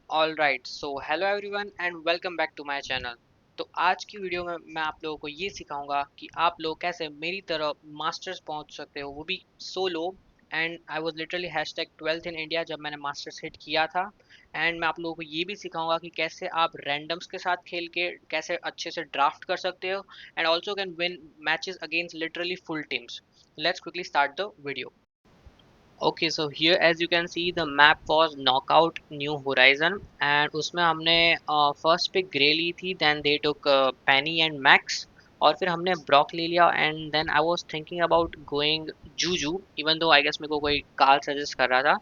All right, so hello everyone and welcome back to my channel. तो आज की video में मैं आप लोगों को ये सिखाऊंगा कि आप लोग कैसे मेरी तरह मास्टर्स पहुंच सकते हो, वो भी solo. And I was literally hashtag 12th in India जब मैंने मास्टर्स हिट किया था। एंड मैं आप लोगों को ये भी सिखाऊंगा कि कैसे आप रैंडम्स के साथ खेल के कैसे अच्छे से ड्राफ्ट कर सकते हो and also can win matches against literally full teams. Let's quickly start the video. Okay, so here as you can see the map was Knockout New Horizon and उसमें हमने फर्स्ट पिक ग्रे ली थी, then they took Penny and Max, और फिर हमने Brock ले लिया। And then I was thinking about going Juju, even though I guess मेरे को कोई कार्ल सजेस्ट कर रहा था।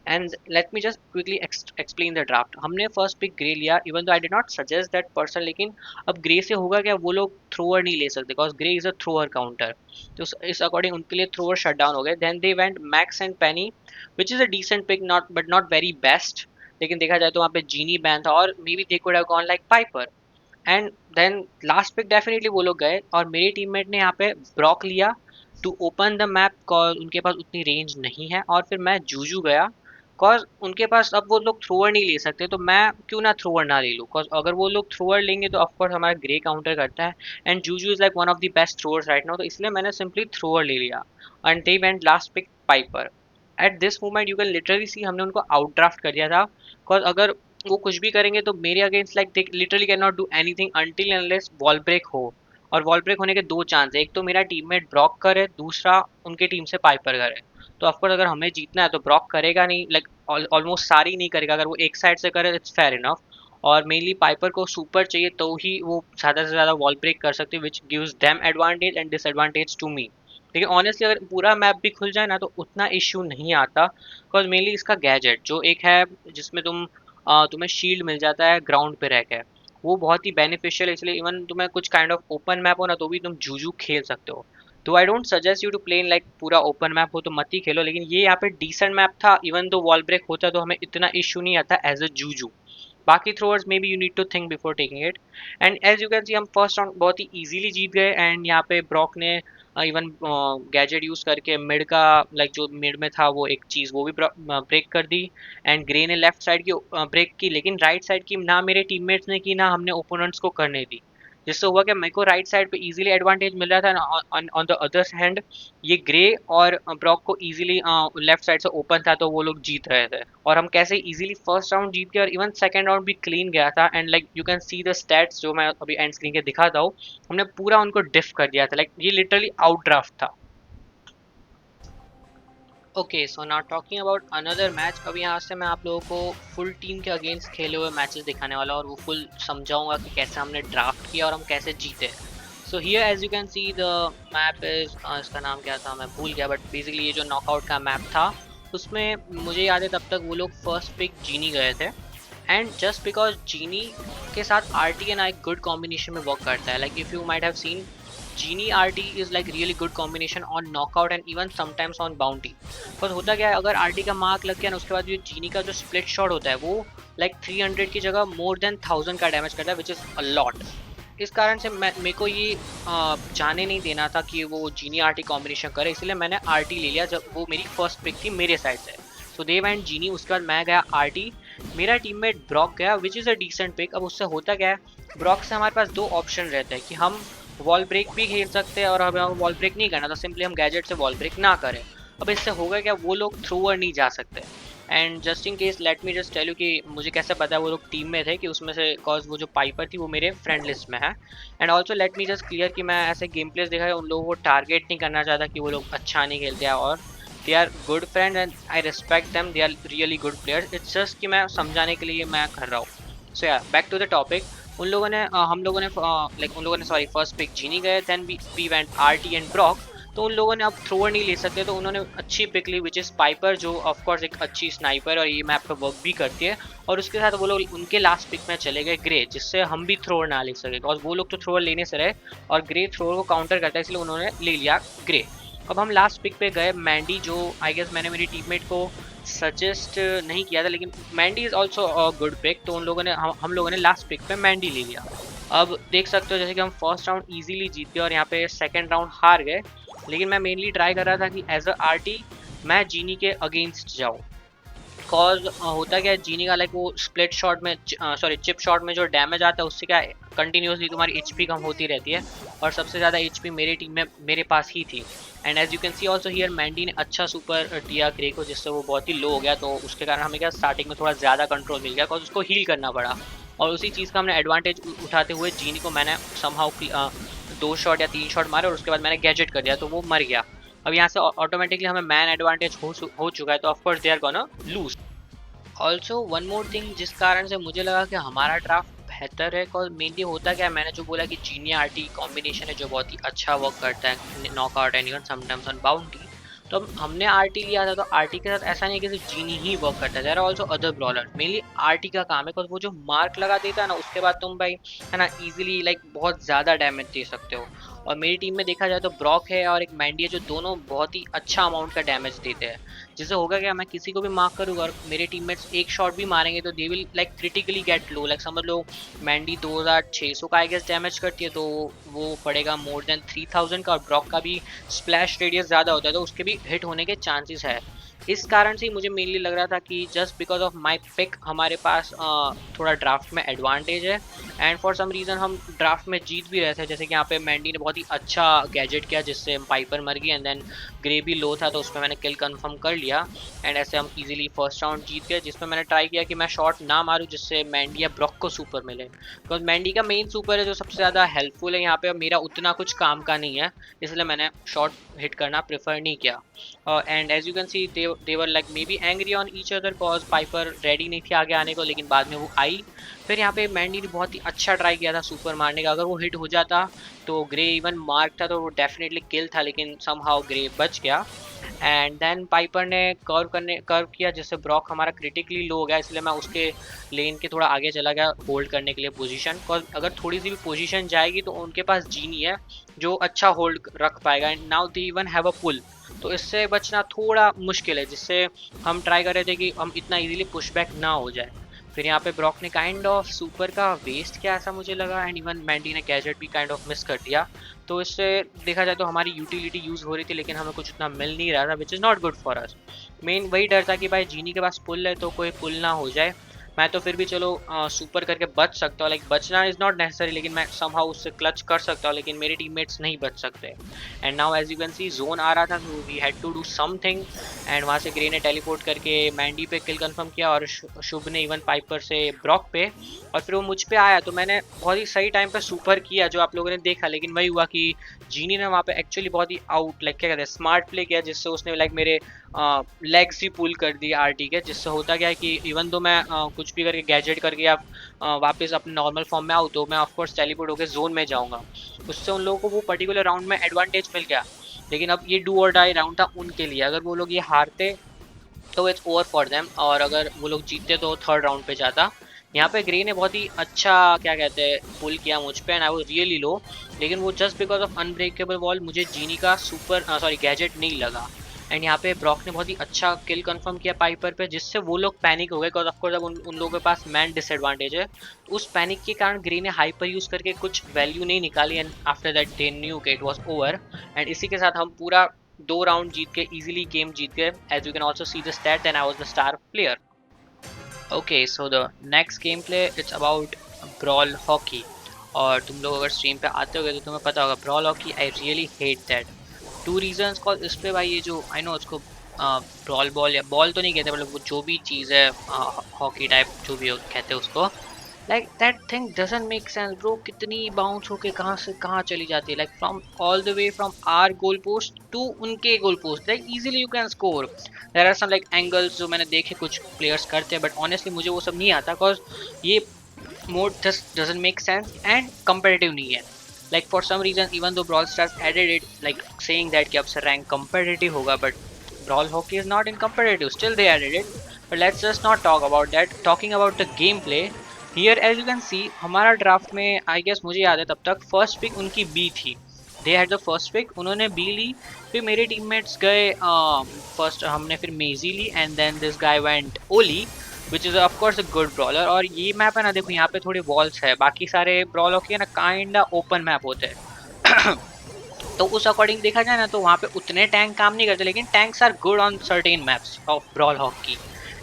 And let me just quickly explain the draft. हमने फर्स्ट पिक ग्रे लिया even though I did not suggest that person, लेकिन अब ग्रे से होगा क्या, वो लोग थ्रोअर नहीं ले सकते because grey is a thrower counter. तो इस अकॉर्डिंग उनके लिए थ्रोअर शट डाउन हो गए। Then they went Max and Penny which is a decent pick, not but not very best. लेकिन देखा जाए तो वहाँ पे जीनी बैन था और maybe they could have gone like Piper. And then last pick definitely वो लोग गए और मेरे टीममेट ने यहाँ पे ब्रॉक लिया to open the map, cause उनके पास उतनी रेंज नहीं है। और फिर मैं जूजू गया कॉज उनके पास अब वो लोग थ्रोअर नहीं ले सकते, तो मैं क्यों ना थ्रोअर ना ले लूँ, कॉज अगर वो लोग थ्रोअर लेंगे तो ऑफकोर्स हमारा ग्रे काउंटर करता है and Juju is like one of the best throwers right now, तो इसलिए मैंने सिंपली थ्रोअर ले लिया and they went last pick Piper. At this moment you can literally see हमने उनको आउट ड्राफ्ट कर दिया था, बिकॉज अगर वो कुछ भी करेंगे तो मेरे against like they literally can not do anything until unless wall break हो। और वॉल ब्रेक होने के दो चांस है, एक तो मेरा टीममेट ब्रॉक करे, दूसरा उनके टीम से पाइपर करे। तो ऑफकोर्स अगर हमें जीतना है तो ब्रॉक करेगा नहीं, लाइक ऑलमोस्ट सारी नहीं करेगा, अगर वो एक साइड से करे इट्स फेयर इनफ। और मेनली पाइपर को सुपर चाहिए तो ही वो ज़्यादा से ज़्यादा वॉल ब्रेक कर सकते हैं, which gives them advantage and disadvantage to me. लेकिन ऑनेस्टली अगर पूरा मैप भी खुल जाए ना तो उतना इश्यू नहीं आता, बिकॉज मेनली इसका गैजेट जो एक है जिसमें तुम्हें शील्ड मिल जाता है ग्राउंड पे रह के, वो बहुत ही बेनिफिशियल है। इसलिए इवन तुम्हें कुछ काइंड ऑफ ओपन मैप हो ना तो भी तुम जूजू खेल सकते हो। तो I don't suggest you to play in like पूरा ओपन मैप हो तो मत ही खेलो, लेकिन ये यहाँ पे डिसेंट मैप था, इवन दो वॉल ब्रेक होता तो हमें इतना इशू नहीं आता एज अ जूजू। बाकी throwers maybe you need to think before taking it. And as you can see हम फर्स्ट राउंड बहुत ही इजीली जीत गए। एंड यहाँ पे ब्रॉक ने इवन गैजेट यूज करके मिड का, लाइक जो मिड में था वो एक चीज वो भी ब्रेक कर दी। एंड ग्रे ने लेफ्ट साइड की ब्रेक की, लेकिन राइट साइड की ना मेरे टीममेट्स ने की ना हमने ओपोनेंट्स को करने दी, जिससे हुआ कि मेरे को राइट साइड पे इजीली एडवांटेज मिल रहा था। ऑन द अदर हैंड ये ग्रे और ब्रॉक को इजीली लेफ्ट साइड से ओपन था तो वो लोग जीत रहे थे। और हम कैसे इजीली फर्स्ट राउंड जीत गए और इवन सेकंड राउंड भी क्लीन गया था। And like you can see the stats जो मैं अभी एंड स्क्रीन के दिखाता हूँ, हमने पूरा उनको डिफ कर दिया था, लाइक ये लिटरली आउट ड्राफ्ट था। Okay, so now talking about another match. अब यहाँ से मैं आप लोगों को फुल टीम के अगेंस्ट खेले हुए मैचेस दिखाने वाला हूँ और वो फुल समझाऊंगा कि कैसे हमने ड्राफ्ट किया और हम कैसे जीते। So here as you can see the map is, इसका नाम क्या था मैं भूल गया, बट बेसिकली ये जो नॉकआउट का मैप था उसमें मुझे याद है तब तक वो लोग फर्स्ट पिक जीनी गए थे। एंड जस्ट बिकॉज जीनी के साथ R T and I good combination में वर्क करता है, like if you might have seen Genie RT is like really good combination on knockout and even sometimes on bounty। पर होता क्या है, अगर RT का मार्क लग गया ना उसके बाद ये Genie का जो स्प्लिट शॉट होता है वो लाइक 300 की जगह मोर देन 1000 का डैमेज करता है, विच इज़ अ लॉट। इस कारण से मेरे को ये जाने नहीं देना था कि वो Genie RT कॉम्बिनेशन करे, इसलिए मैंने RT ले लिया जब वो मेरी फर्स्ट पिक थी मेरे साइड से। सो दे वेंट Genie, उसके बाद मैं गया RT, मेरा टीममेट ब्रॉक गया which is a decent pick. अब उससे होता क्या है, ब्रॉक से हमारे पास दो ऑप्शन रहते हैं कि हम वॉल ब्रेक भी खेल सकते हैं और हमें वॉल ब्रेक नहीं करना तो सिंपली हम गैजेट से वॉल ब्रेक ना करें। अब इससे होगा क्या, वो लोग थ्रूअर नहीं जा सकते। And just in case let me just tell you कि मुझे कैसे पता है वो लोग टीम में थे, कि उसमें से कॉज वो जो पाइपर थी वो मेरे फ्रेंड लिस्ट में है। And also let me just clear कि मैं ऐसे गेम प्लेस देखा है उन लोगों को टारगेट नहीं करना चाहता कि वो लोग अच्छा नहीं खेलते हैं, और they are good friend and I respect them, they are really good players. It's just कि मैं समझाने के लिए मैं कर रहा हूँ। सो या बैक टू द टॉपिक। उन लोगों ने हम लोगों ने लाइक उन लोगों ने सॉरी फर्स्ट पिक जीनी गए, then we went RT and Brock. तो उन लोगों ने अब थ्रोअर नहीं ले सकते तो उन्होंने अच्छी पिक ली विच इज़ पाइपर, जो ऑफ कोर्स एक अच्छी स्नाइपर और ये मैप पे वर्क भी करती है। और उसके साथ वो लोग उनके लास्ट पिक में चले गए ग्रे, जिससे हम भी थ्रोअर ना ले सके, और वो लोग तो थ्रोअर लेने से रहे और ग्रे थ्रोअर को काउंटर करता है, इसलिए उन्होंने ले लिया ग्रे। अब हम लास्ट पिक पे गए मैंडी, जो आई गेस मैंने मेरी टीममेट को सजेस्ट नहीं किया था, लेकिन Mandy is also a good pick, तो उन लोगों ने हम लोगों ने लास्ट पिक पे मैंडी ले लिया। अब देख सकते हो जैसे कि हम फर्स्ट राउंड इजीली जीत गए और यहाँ पे सेकंड राउंड हार गए, लेकिन मैं मेनली ट्राई कर रहा था कि एज अ आरटी मैं जीनी के अगेंस्ट जाऊँ। कॉज होता क्या है, जीनी का लाइक वो स्प्लिट शॉट में सॉरी चिप शॉट में जो डैमेज आता है उससे क्या कंटिन्यूसली तुम्हारी एचपी कम होती रहती है, और सबसे ज़्यादा एचपी मेरी टीम में मेरे पास ही थी। And as you can see also here Mandy ने अच्छा सुपर दिया ग्रे को, जिससे वो बहुत ही लो हो गया, तो उसके कारण हमें क्या स्टार्टिंग में थोड़ा ज़्यादा कंट्रोल मिल गया, बिकॉज उसको हील करना पड़ा। और उसी चीज़ का हमने एडवांटेज उठाते हुए जीनी को मैंने समहाउ 2 शॉट या 3 शॉट मारे, और उसके बाद मैंने गैजेट कर दिया तो वो मर गया। अब यहाँ से ऑटोमेटिकली हमें मैन एडवांटेज हो चुका है, तो of course they are gonna lose. Also one more thing जिस कारण से मुझे लगा कि हमारा ड्राफ्ट बेहतर है, कॉज मेनली होता क्या है, मैंने जो बोला कि जीनी आरटी कॉम्बिनेशन है जो बहुत ही अच्छा वर्क करता है knockout and even sometimes on bounty. तो हमने आरटी लिया था, तो आरटी के साथ ऐसा नहीं है कि सिर्फ जीनी ही वर्क करता है, there are also other brawler. Mainly RT का काम है, बिकॉज वो जो मार्क लगा देता है ना, उसके बाद तुम भाई है ना इजीली लाइक बहुत ज़्यादा डैमेज दे सकते हो। और मेरी टीम में देखा जाए तो ब्रॉक है और एक मैंडी है, जो दोनों बहुत ही अच्छा अमाउंट का डैमेज देते हैं। जिससे होगा क्या, मैं किसी को भी मार्क करूँगा और मेरे टीममेट्स एक शॉट भी मारेंगे तो they will like critically get low. Like समझ लो मैंडी 2600 का आई गेस डैमेज करती है, तो वो पड़ेगा मोर देन 3000 का, और ब्रॉक का भी स्प्लैश रेडियस ज़्यादा होता है, तो उसके भी हिट होने के चांसेस है। इस कारण से मुझे मेनली लग रहा था कि just because of my pick हमारे पास थोड़ा ड्राफ्ट में एडवांटेज है, एंड फॉर सम रीज़न हम ड्राफ्ट में जीत भी रहे थे। जैसे कि यहाँ पे मैंडी ने बहुत ही अच्छा गैजेट किया जिससे पाइपर मर गई, एंड देन ग्रे भी लो था तो उसमें मैंने किल कंफर्म कर लिया, एंड ऐसे हम इजीली फर्स्ट राउंड जीत गए, जिसमें मैंने ट्राई किया कि मैं शॉट ना मारूं जिससे मैंडी या ब्रॉक को सुपर मिले, बिकॉज मैंडी का मेन सुपर है जो सबसे ज़्यादा हेल्पफुल है यहाँ पे, मेरा उतना कुछ काम का नहीं है, इसलिए मैंने शॉट हिट करना प्रेफर नहीं किया। And as you can see they were like maybe angry on each other, cause Piper ready नहीं थी आगे आने को, लेकिन बाद में वो आई। फिर यहाँ पे मैंडी ने बहुत ही अच्छा ट्राई किया था सुपर मारने का, अगर वो हिट हो जाता तो ग्रे इवन मार्क था तो वो डेफिनेटली किल था, लेकिन समहाउ ग्रे बच गया। एंड देन पाइपर ने कर्व किया जिससे ब्रॉक हमारा क्रिटिकली लो हो गया, इसलिए मैं उसके लेन के थोड़ा आगे चला गया होल्ड करने के लिए पोजीशन, बिकॉज अगर थोड़ी सी भी पोजीशन जाएगी तो उनके पास जीनी है जो अच्छा होल्ड रख पाएगा, and now they even have a pull, तो इससे बचना थोड़ा मुश्किल है, जिससे हम ट्राई कर रहे थे कि हम इतना इजीली पुशबैक ना हो जाए। फिर यहाँ पे ब्रॉक ने काइंड ऑफ सुपर का वेस्ट किया ऐसा मुझे लगा, एंड इवन मैंडी ने गैजेट भी काइंड ऑफ मिस कर दिया, तो इससे देखा जाए तो हमारी यूटिलिटी यूज़ हो रही थी लेकिन हमें कुछ उतना मिल नहीं रहा था, which is not good for us. Main वही डर था कि भाई जीनी के पास पुल है तो कोई पुल ना हो जाए। मैं तो फिर भी चलो सुपर करके बच सकता हूँ, लाइक बचना इज़ नॉट नेसेसरी, लेकिन मैं समहाउ उससे क्लच कर सकता हूँ, लेकिन मेरे टीममेट्स नहीं बच सकते। And now as you can see zone आ रहा था, तो we had to do something, and वहाँ से ग्रे ने टेलीपोर्ट करके मैंडी पे किल कंफर्म किया, और शुभ ने इवन पाइपर से ब्रॉक पे, और फिर वो मुझ पे आया तो मैंने बहुत ही सही टाइम पे सुपर किया जो आप लोगों ने देखा, लेकिन वही हुआ कि जीनी ने वहाँ पे एक्चुअली बहुत ही आउट लाइक क्या कहते हैं स्मार्ट प्ले किया, जिससे उसने लाइक मेरे लेग्स ही पुल कर दिए आरटी के, जिससे होता क्या है कि इवन दो मैं कुछ भी करके गैजेट करके या वापस अपने नॉर्मल फॉर्म में आऊँ तो मैं ऑफकोर्स टेलीपोर्ट होकर जोन में जाऊँगा, उससे उन लोगों को वो पर्टिकुलर राउंड में एडवांटेज मिल गया। लेकिन अब ये डू और डाई राउंड था उनके लिए, अगर वो लोग ये हारते तो इट्स ओवर फॉर देम, और अगर वो लोग जीतते तो थर्ड राउंड पे जाता। यहाँ पे ग्रे ने बहुत ही अच्छा क्या कहते हैं पुल किया मुझ पे, and I was really low, लेकिन वो just because of unbreakable wall मुझे जीनी का सुपर सॉरी गैजेट नहीं लगा। एंड यहाँ पे ब्रॉक ने बहुत ही अच्छा किल कंफर्म किया पाइपर पे, जिससे वो लोग पैनिक हो गए, बिकॉज ऑफकोर्स अब उन लोगों के पास मैन डिसएडवांटेज है, तो उस पैनिक के कारण ग्रे ने हाइपर यूज करके कुछ वैल्यू नहीं निकाली, and after that they knew के इट वाज ओवर। एंड इसी के साथ हम पूरा 2 राउंड जीत के इजीली गेम जीत गए। As you can also see the stat and I was the star player. Okay so the next game play it's about Brawl Hockey, और तुम लोग अगर स्ट्रीम पे आते होगे तो तुम्हें पता होगा brawl hockey I really hate that. 2 reasons, cause इस पे भाई ये जो आई नो उसको ब्रॉल बॉल या बॉल तो नहीं कहते, मतलब वो जो भी चीज़ है हॉकी टाइप जो भी कहते हैं उसको, like that thing doesn't make sense bro, कितनी बाउंस होके कहाँ से कहाँ चली जाती है, like from all the way from our goal post to उनके goal post, like easily you can score. There are some like angles जो मैंने देखे कुछ प्लेयर्स करते हैं, बट ऑनेस्टली मुझे वो सब नहीं आता, बिकॉज ये mode just doesn't make sense and competitive नहीं है। Like for some reason even though Brawl Stars added it like saying that कि अब से रैंक कंपेटिटिव होगा, but Brawl Hockey is not in competitive, still they added it. But let's just not talk about that, talking about the game play here. As you can see हमारा draft में I guess मुझे याद है तब तक first pick उनकी Bea थी, they had the first pick, उन्होंने बी ली, फिर मेरे टीममेट्स गए फर्स्ट, हमने फिर मेजी ली, and then this guy went Ollie which is of course a good brawler. और ये मैप है ना, देखो यहाँ पे थोड़ी वॉल्स है, बाकी सारे ब्रॉल हॉकी है ना काइंड ओपन मैप होते हैं तो उस अकॉर्डिंग देखा जाए ना तो वहाँ पे उतने टैंक काम नहीं करते, लेकिन tanks are good on certain maps of Brawl Hockey.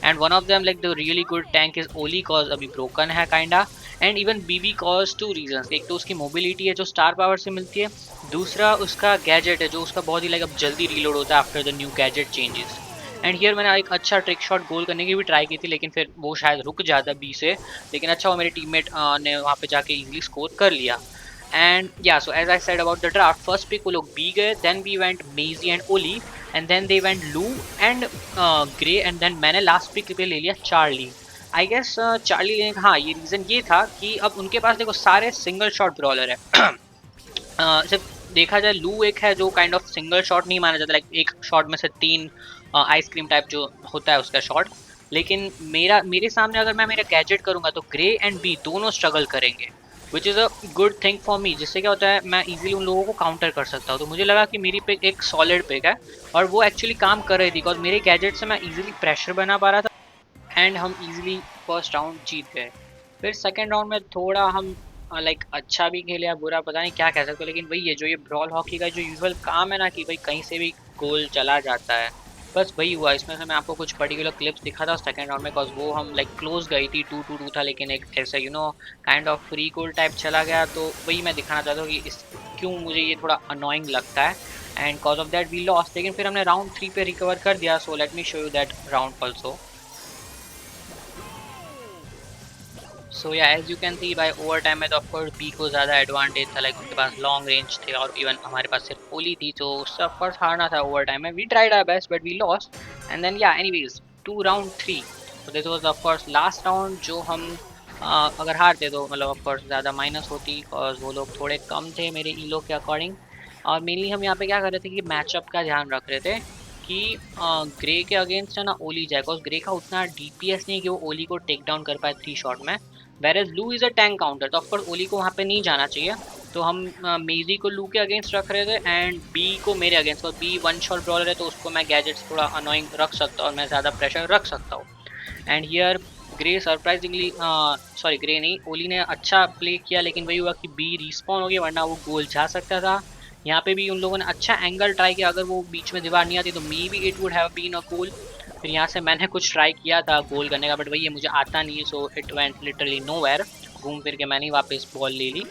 And one of them like the really good tank is Ollie cause अभी ब्रोकन है kinda, and even Bibi cause two reasons, एक तो उसकी मोबिलिटी है जो स्टार पावर से मिलती है, दूसरा उसका गैजेट है जो उसका बहुत ही लाइक अब जल्दी रीलोड होता है after the new gadget changes. And here मैंने एक अच्छा ट्रिक शॉट गोल करने की भी ट्राई की थी, लेकिन फिर वो शायद रुक जाता बी से, लेकिन अच्छा वो मेरे टीममेट ने वहाँ पे जाके इजीली स्कोर कर लिया। And yeah so as I said about the draft, first pick वो लोग बी गए, then we went Maisie and Ollie, and then they went Lou and Gray, and then मैंने लास्ट पिक पे ले लिया Charlie. I guess Charlie लेने का हाँ ये रीज़न ये था कि अब उनके पास देखो सारे सिंगल शॉट ब्रॉलर है। सिर्फ देखा जाए लू एक है जो काइंड ऑफ सिंगल शॉट नहीं माना जाता, लाइक एक शॉट में से 3 आइसक्रीम टाइप जो होता है उसका शॉट, लेकिन मेरे सामने अगर मैं मेरा गैजेट करूंगा तो ग्रे एंड बी दोनों स्ट्रगल करेंगे, विच is a good thing for me, जिससे क्या होता है मैं इजीली उन लोगों को काउंटर कर सकता हूँ। तो मुझे लगा कि मेरी पिक एक सॉलिड पिक है और वो एक्चुअली काम कर रही थी, बिकॉज मेरे गैजेट से मैं इजीली प्रेशर बना पा रहा था एंड हम इजीली फर्स्ट राउंड जीत गए। फिर सेकेंड राउंड में थोड़ा हम लाइक अच्छा भी खेले या बुरा पता नहीं क्या कह सकते हो, लेकिन वही है जो ये ब्रॉल हॉकी का जो यूजुअल काम है ना कि भाई कहीं से भी गोल चला जाता है, बस वही हुआ। इसमें से मैं आपको कुछ पर्टिकुलर क्लिप्स दिखा था सेकंड राउंड में, बिकॉज वो हम लाइक क्लोज गई थी 2-2 था, लेकिन एक ऐसा kind of free goal type चला गया, तो वही मैं दिखाना चाहता हूँ कि इस क्यों मुझे ये थोड़ा अनोइंग लगता है, and cause of that we lost. लेकिन फिर हमने राउंड 3 पे रिकवर कर दिया, so let me show you that round also. So yeah as you can see by over time में तो ऑफकोर्स बी को ज़्यादा एडवांटेज था, लाइक उनके पास लॉन्ग रेंज थे और इवन हमारे पास सिर्फ ओली थी, तो उससे ऑफकोर्स हारना था ओवर टाइम में। We tried our best but we lost, and then yeah anyways to round 3, तो this was of course last round जो हम अगर हारते तो मतलब ऑफकोर्स ज़्यादा माइनस होती, बिकॉज वो लोग थोड़े कम थे मेरे ईलो के अकॉर्डिंग। और मेनली हम यहाँ पे क्या कर रहे थे कि मैचअप का ध्यान रख रहे थे कि ग्रे के अगेंस्ट है ना ओली जाए, बिकॉज ग्रे का उतना डीपीएस नहीं है कि वो ओली को टेक डाउन कर पाए 3 शॉट में, वेर एज लू इज अ टैंक काउंटर, तो ऑफकोर्स ओली को वहाँ पे नहीं जाना चाहिए। तो हम मेजी को लू के अगेंस्ट रख रहे थे एंड बी को मेरे अगेंस्ट, और बी वन शॉट ब्रॉलर है तो उसको मैं गैजेट्स थोड़ा अनोइंग रख सकता हूँ और मैं ज़्यादा प्रेशर रख सकता हूँ। And here grey surprisingly sorry grey नहीं ओली ने अच्छा प्ले किया, लेकिन वही हुआ कि बी रिस्पॉन हो गया, वरना वो गोल जा सकता था। यहाँ पे भी उन लोगों ने अच्छा एंगल ट्राई किया, अगर वो बीच में दीवार नहीं आती तो maybe it would have been a goal. फिर यहाँ से मैंने कुछ ट्राई किया था गोल करने का, बट वही है मुझे आता नहीं है, so it went literally nowhere. घूम फिर के मैंने वापस बॉल ले ली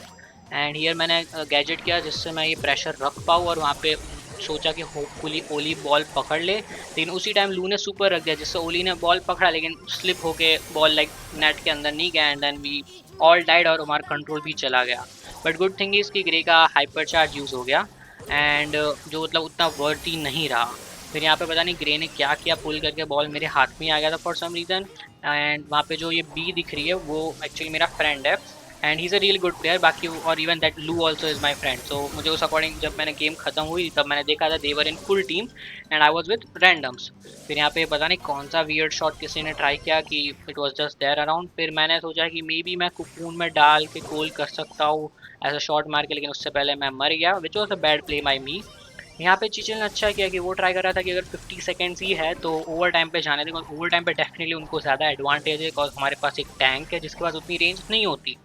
एंड हियर मैंने गैजेट किया जिससे मैं ये प्रेशर रख पाऊँ, और वहाँ पे सोचा कि होपफुली ओली बॉल पकड़ ले, लेकिन उसी टाइम लू ने सुपर रख दिया जिससे ओली ने बॉल पकड़ा, लेकिन स्लिप होके बॉल लाइक नेट के अंदर नहीं गया, and then we all died और हमारा कंट्रोल भी चला गया। बट गुड थिंग इज़ कि ग्रे का हाइपर चार्ज यूज़ हो गया एंड जो मतलब उतना वर्दी नहीं रहा। फिर यहाँ पे पता नहीं ग्रे ने क्या किया, पुल करके बॉल मेरे हाथ में आ गया था फॉर सम रीज़न, एंड वहाँ पे जो ये बी दिख रही है वो एक्चुअली मेरा फ्रेंड है and he is a really good player, बाकी और इवन दैट लू ऑल्सो इज़ माई फ्रेंड। सो मुझे उस अकॉर्डिंग जब मैंने गेम खत्म हुई तब मैंने देखा था they were in full team and I was with randoms. फिर यहाँ पे पता नहीं कौन सा वियर्ड शॉट किसी ने ट्राई किया कि it was just there around, फिर मैंने सोचा कि मे बी मैं कुकून में डाल के गोल कर सकता हूँ ऐसा शॉट मार के, लेकिन उससे पहले मैं मर गया, which was a bad play by me. यहाँ पे चीचल ने अच्छा किया कि वो ट्राई कर रहा था कि अगर 50 सेकेंड्स ही है तो ओवर टाइम पे जाने दें, ओवर टाइम पे डेफिनेटली उनको ज़्यादा एडवांटेज है बिकॉज हमारे पास एक टैंक है जिसके पास उतनी रेंज नहीं होती,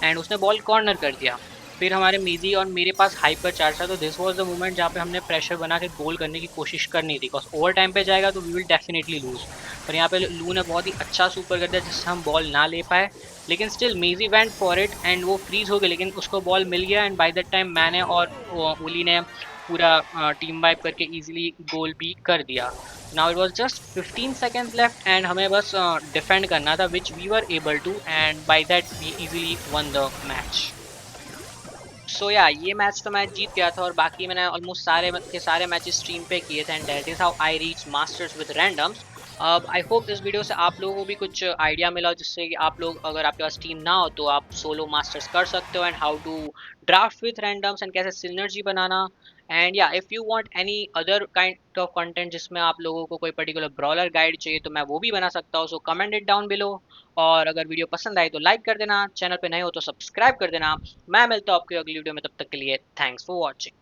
एंड उसने बॉल कॉर्नर कर दिया। फिर हमारे मेजी और मेरे पास हाइपर चार्ज था, तो दिस वाज द मोमेंट जहाँ पे हमने प्रेशर बना के गोल करने की कोशिश करनी थी, बिकॉज ओवर टाइम पे जाएगा तो वी विल डेफिनेटली लूज। पर यहाँ पे लू ने बहुत ही अच्छा सुपर कर दिया जिससे हम बॉल ना ले पाए, लेकिन स्टिल मेजी वेंट फॉर इट एंड वो फ्रीज हो गया, लेकिन उसको बॉल मिल गया एंड बाय दैट टाइम मैंने और ओली ने पूरा टीम वाइप करके इजीली गोल भी कर दिया। Now it was just 15 seconds left and हमें बस डिफेंड करना था, which we were able to, and by that we easily won the match. So yeah ये मैच तो मैं जीत गया था और बाकी मैंने ऑलमोस्ट सारे मैचेस स्ट्रीम पे किए थे, and that is how I reach masters with randoms. अब आई होप इस वीडियो से आप लोगों को भी कुछ आइडिया मिला हो, जिससे कि आप लोग अगर आपके पास टीम ना हो तो आप सोलो मास्टर्स कर सकते हो, and how to draft with randoms and कैसे सिनर्जी बनाना। And yeah if you want any other kind of content जिसमें आप लोगों को कोई पर्टिकुलर ब्रॉलर गाइड चाहिए तो मैं वो भी बना सकता हूँ, so comment it down below. और अगर वीडियो पसंद आई तो लाइक कर देना, चैनल पे नए हो तो सब्सक्राइब कर देना। मैं मिलता हूँ आपकी अगली वीडियो में, तब तक के लिए थैंक्स फॉर वॉचिंग।